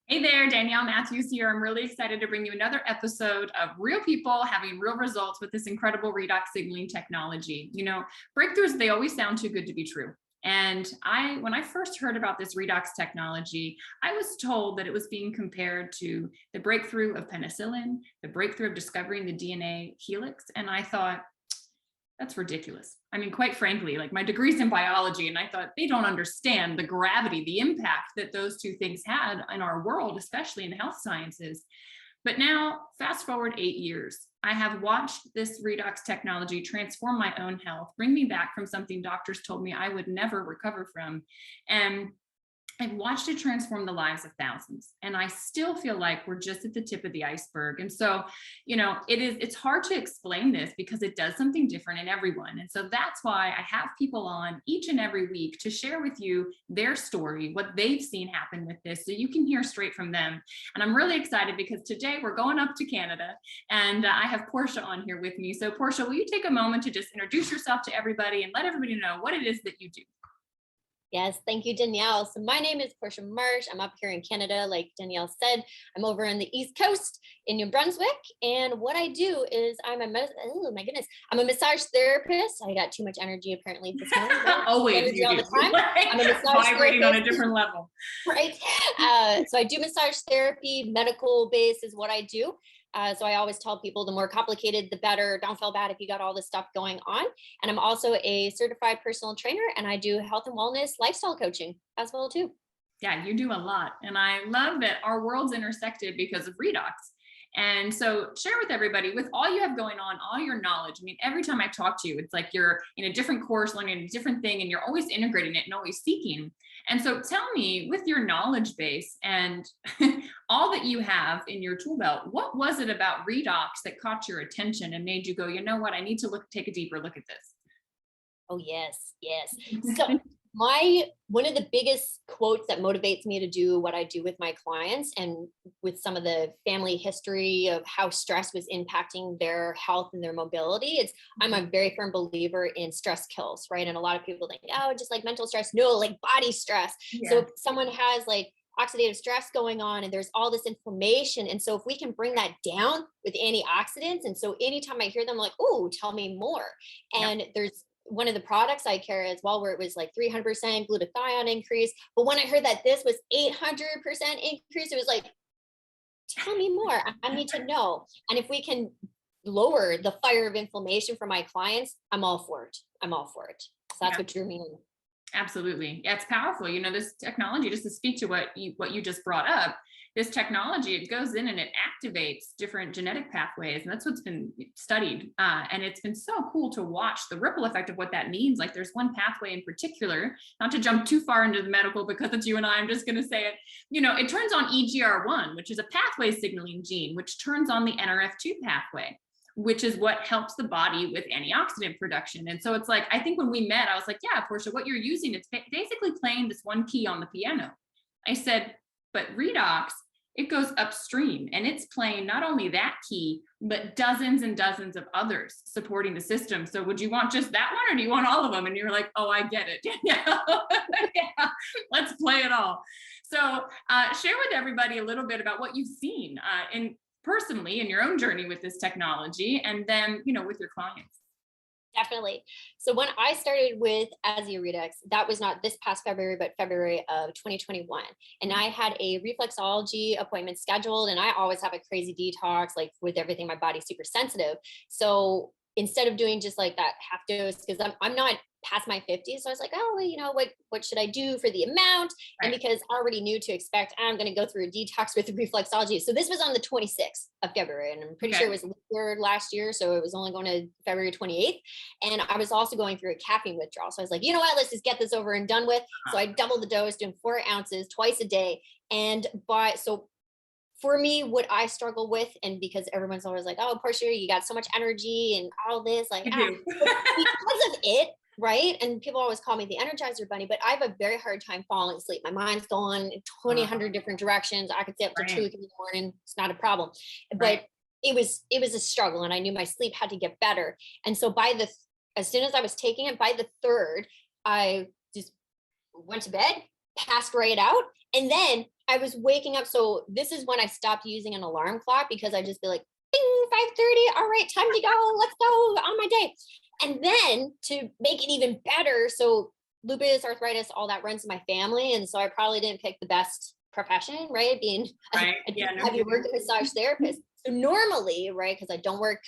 Hey there, Danielle Matthews here. I'm really excited to bring you another episode of real people having real results with this incredible redox signaling technology. You know, breakthroughs, they always sound too good to be true. And when I first heard about this redox technology, I was told that it was being compared to the breakthrough of penicillin, the breakthrough of discovering the DNA helix. And I thought, that's ridiculous. I mean, quite frankly, like my degree's in biology, and I thought they don't understand the gravity, the impact that those two things had in our world, especially in the health sciences. But now, fast forward 8 years, I have watched this redox technology transform my own health, bring me back from something doctors told me I would never recover from. And I've watched it transform the lives of thousands, and I still feel like we're just at the tip of the iceberg. And so, you know, it's hard to explain this because it does something different in everyone. And so that's why I have people on each and every week to share with you their story, what they've seen happen with this, so you can hear straight from them. And I'm really excited because today we're going up to Canada, and I have Portia on here with me. So Portia, will you take a moment to just introduce yourself to everybody and let everybody know what it is that you do? Yes, thank you, Danielle. So my name is Portia Marsh. I'm up here in Canada, like Danielle said. I'm over on the East Coast in New Brunswick. And what I do is I'm a massage therapist. I got too much energy apparently this morning. Always you all do. the time. I'm a massage vibrating on a different level. Right. So I do massage therapy, medical base is what I do. So I always tell people the more complicated, the better. Don't feel bad if you got all this stuff going on. And I'm also a certified personal trainer, and I do health and wellness lifestyle coaching as well too. Yeah, you do a lot. And I love that our worlds intersected because of redox. And so share with everybody, with all you have going on, all your knowledge. I mean, every time I talk to you, it's like you're in a different course, learning a different thing, and you're always integrating it and always seeking. And so tell me, with your knowledge base and all that you have in your tool belt, what was it about redox that caught your attention and made you go, you know what, I need to take a deeper look at this? Oh, yes, yes. So one of the biggest quotes that motivates me to do what I do with my clients, and with some of the family history of how stress was impacting their health and their mobility, is I'm a very firm believer in stress kills, right? And a lot of people think, oh, just like mental stress. No, like body stress. Yeah. So if someone has like oxidative stress going on and there's all this inflammation, and so if we can bring that down with antioxidants, and so anytime I hear them, I'm like, oh, tell me more. And there's one of the products I carry as well, where it was like 300% glutathione increase. But when I heard that this was 800% increase, it was like, tell me more. I need to know. And if we can lower the fire of inflammation for my clients, I'm all for it. I'm all for it. So that's what drew me in. Absolutely. Yeah, it's powerful. You know, this technology, just to speak to what you just brought up, this technology, it goes in and it activates different genetic pathways. And that's what's been studied. And it's been so cool to watch the ripple effect of what that means. Like there's one pathway in particular, not to jump too far into the medical because it's you and I'm just going to say it, you know, it turns on EGR1, which is a pathway signaling gene, which turns on the NRF2 pathway, which is what helps the body with antioxidant production. And so it's like, I think when we met, I was like, yeah, Portia, what you're using, it's basically playing this one key on the piano. I said, but redox, it goes upstream and it's playing not only that key, but dozens and dozens of others supporting the system. So would you want just that one or do you want all of them? And you're like, oh, I get it. Yeah, let's play it all. So share with everybody a little bit about what you've seen personally in your own journey with this technology, and then, you know, with your clients. Definitely. So when I started with ASEA Redox, that was not this past February, but February of 2021. And I had a reflexology appointment scheduled, and I always have a crazy detox, like with everything, my body's super sensitive. So instead of doing just like that half dose, because I'm not past my 50s. So I was like, oh, well, you know, what should I do for the amount? Right. And because I already knew to expect, I'm going to go through a detox with reflexology. So this was on the 26th of February, and I'm pretty sure it was last year. So it was only going to February 28th. And I was also going through a caffeine withdrawal. So I was like, you know what, let's just get this over and done with. So I doubled the dose, doing 4 ounces twice a day. And for me, what I struggle with, and because everyone's always like, oh, Portia, you got so much energy and all this, like, because of it, right? And people always call me the Energizer Bunny, but I have a very hard time falling asleep. My mind's going 100 different directions. I could stay up to 2 or 3 in the morning. It's not a problem. But it was a struggle, and I knew my sleep had to get better. And so by the as soon as I was taking it, by the third, I just went to bed, passed right out. And then I was waking up. So this is when I stopped using an alarm clock, because I just be like, bing, 5:30. All right, time to go. Let's go on my day. And then to make it even better, so lupus, arthritis, all that runs in my family. And so I probably didn't pick the best profession, right? Being Right. a Yeah. No heavy kidding. work massage therapist. So normally, right, because I don't work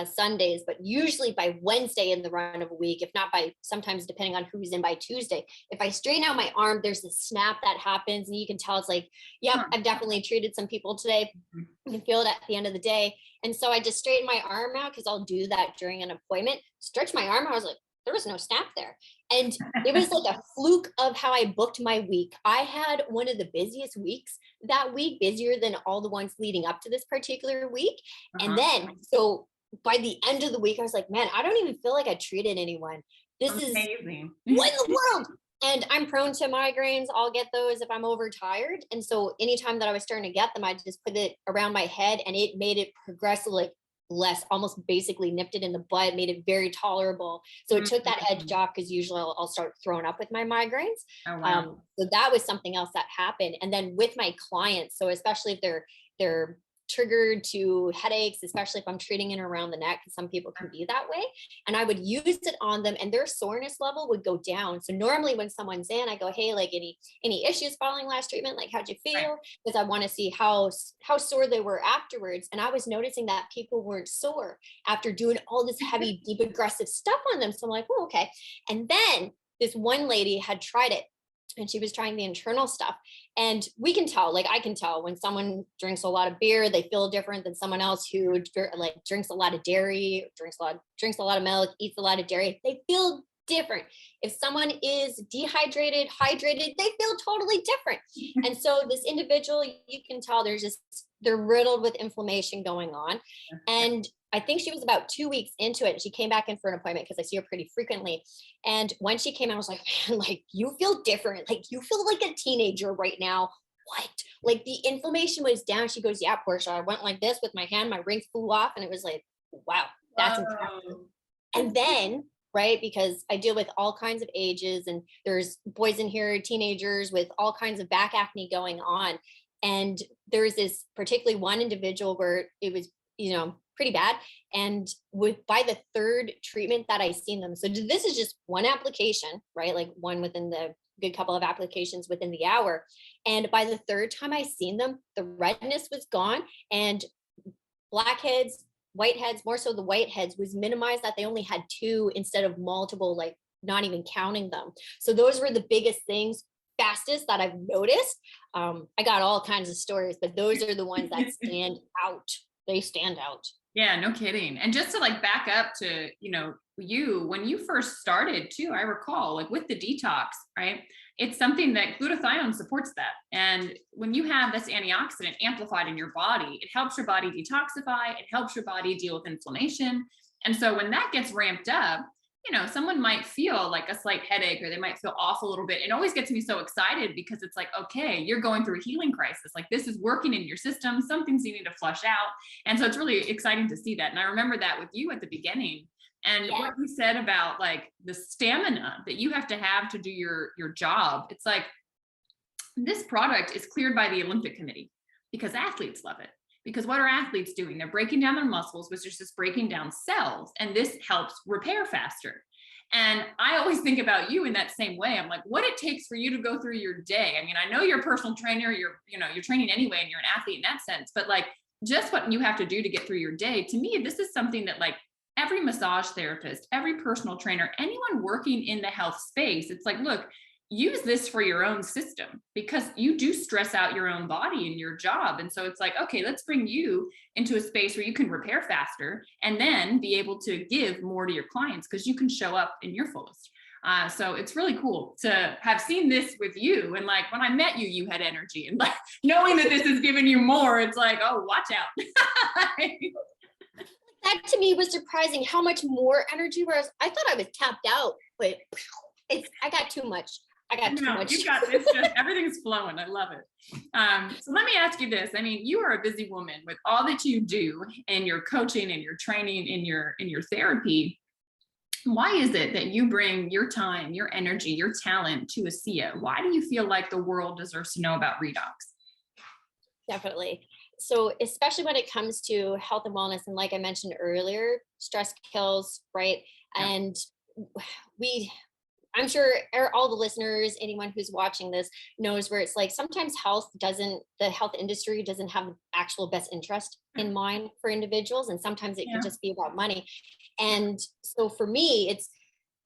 Sundays, but usually by Wednesday in the run of a week, if not by, sometimes depending on who's in, by Tuesday, if I straighten out my arm, there's this snap that happens, and you can tell it's like, yep, Huh. I've definitely treated some people today. Mhm. You can feel it at the end of the day. And so I just straighten my arm out, because I'll do that during an appointment, stretch my arm. I was like, there was no snap there. And it was like a fluke of how I booked my week. I had one of the busiest weeks that week, busier than all the ones leading up to this particular week. And then, so by the end of the week, I was like, man, I don't even feel like I treated anyone. This is Amazing. what in the world? And I'm prone to migraines. I'll get those if I'm overtired. And so anytime that I was starting to get them, I just put it around my head, and it made it progressively less, almost basically nipped it in the butt, made it very tolerable. So it took that edge off, because usually I'll start throwing up with my migraines. Oh, wow. So that was something else that happened. And then with my clients, so especially if they're triggered to headaches, especially if I'm treating it around the neck, because some people can be that way. And I would use it on them, and their soreness level would go down. So normally when someone's in, I go, hey, like any issues following last treatment? Like, how'd you feel? Because I want to see how sore they were afterwards. And I was noticing that people weren't sore after doing all this heavy, deep, aggressive stuff on them. So I'm like, oh, okay. And then this one lady had tried it, and she was trying the internal stuff. And we can tell, like I can tell when someone drinks a lot of beer, they feel different than someone else who like drinks a lot of dairy, drinks a lot of milk, eats a lot of dairy. They feel different. If someone is dehydrated, hydrated, they feel totally different. And so this individual, you can tell they're riddled with inflammation going on. And I think she was about 2 weeks into it. She came back in for an appointment, because I see her pretty frequently. And when she came in, I was like, man, like, you feel different. Like, you feel like a teenager right now. What? Like, the inflammation was down. She goes, yeah, Portia, I went like this with my hand, my rings flew off. And it was like, wow, that's impressive. And then, right, because I deal with all kinds of ages, and there's boys in here, teenagers with all kinds of back acne going on. And there's this particularly one individual where it was, pretty bad. And by the third treatment that I seen them, so this is just one application, right? Like one within the good couple of applications within the hour. And by the third time I seen them, the redness was gone, and blackheads, whiteheads, more so the whiteheads, was minimized, that they only had 2 instead of multiple, like not even counting them. So those were the biggest things, fastest, that I've noticed. I got all kinds of stories, but those are the ones that stand out. They stand out. Yeah, no kidding. And just to like back up to, when you first started too, I recall like with the detox, right? It's something that glutathione supports that. And when you have this antioxidant amplified in your body, it helps your body detoxify. It helps your body deal with inflammation. And so when that gets ramped up, someone might feel like a slight headache, or they might feel off a little bit. It always gets me so excited, because it's like, okay, you're going through a healing crisis. Like, this is working in your system. Something's needing to flush out. And so it's really exciting to see that. And I remember that with you at the beginning. And what you said about like the stamina that you have to do your job. It's like, this product is cleared by the Olympic Committee, because athletes love it. Because what are athletes doing? They're breaking down their muscles, which is just breaking down cells. And this helps repair faster. And I always think about you in that same way. I'm like, what it takes for you to go through your day. I mean, I know you're a personal trainer, you're training anyway, and you're an athlete in that sense, but like just what you have to do to get through your day. To me, this is something that like every massage therapist, every personal trainer, anyone working in the health space, it's like, look, use this for your own system, because you do stress out your own body in your job. And so it's like, okay, let's bring you into a space where you can repair faster, and then be able to give more to your clients, because you can show up in your fullest. So it's really cool to have seen this with you. And like, when I met you, you had energy, and like knowing that this is giving you more, it's like, oh, watch out. That to me was surprising, how much more energy, whereas I thought I was tapped out, but I got too much. Too much. You've got this, just everything's flowing. I love it. So let me ask you this. I mean, you are a busy woman with all that you do, and your coaching and your training in your therapy. Why is it that you bring your time, your energy, your talent to ASEA? Why do you feel like the world deserves to know about Redox? Definitely. So, especially when it comes to health and wellness, and like I mentioned earlier, stress kills, right? Yeah. And we, I'm sure all the listeners, anyone who's watching this knows where it's like sometimes the health industry doesn't have the actual best interest in mind for individuals. And sometimes it can Yeah. just be about money. And so for me, it's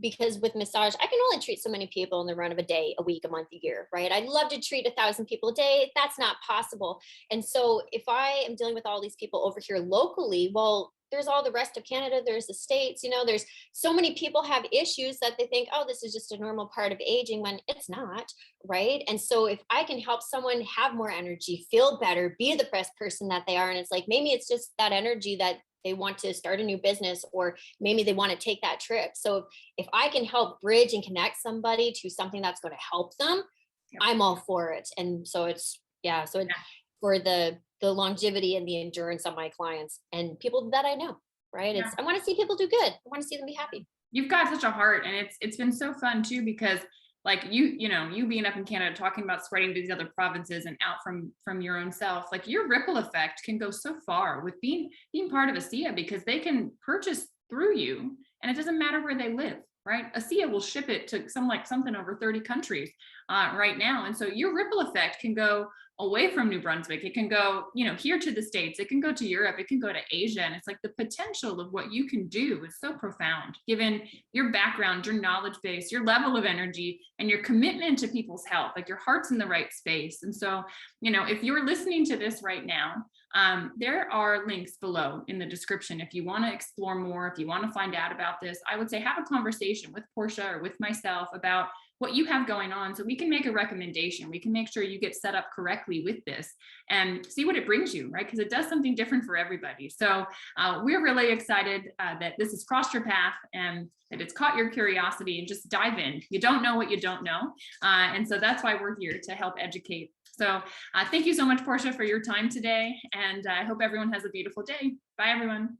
because with massage, I can only treat so many people in the run of a day, a week, a month, a year, right? I'd love to treat 1,000 people a day. That's not possible. And so if I am dealing with all these people over here locally, well, there's all the rest of Canada, there's the States, there's so many people have issues that they think, oh, this is just a normal part of aging when it's not, right? And so if I can help someone have more energy, feel better, be the best person that they are, and it's like maybe it's just that energy that they want to start a new business, or maybe they want to take that trip. So if I can help bridge and connect somebody to something that's going to help them, Yep. I'm all for it. And so it's, yeah, so Yeah. for the longevity and the endurance of my clients and people that I know, right? Yeah. I want to see people do good. I want to see them be happy. You've got such a heart, and it's been so fun too, because like you being up in Canada talking about spreading to these other provinces and out from your own self, like your ripple effect can go so far with being part of ASEA, because they can purchase through you and it doesn't matter where they live, right? ASEA will ship it to something over 30 countries right now, and so your ripple effect can go away from New Brunswick. It can go, here to the States. It can go to Europe. It can go to Asia. And it's like the potential of what you can do is so profound, given your background, your knowledge base, your level of energy, and your commitment to people's health. Like your heart's in the right space. And so, if you're listening to this right now, there are links below in the description. If you want to explore more, if you want to find out about this, I would say have a conversation with Portia or with myself about what you have going on, so we can make a recommendation. We can make sure you get set up correctly with this and see what it brings you, right? Because it does something different for everybody. So we're really excited that this has crossed your path and that it's caught your curiosity, and just dive in. You don't know what you don't know. And so that's why we're here to help educate. So thank you so much, Portia, for your time today. And I hope everyone has a beautiful day. Bye, everyone.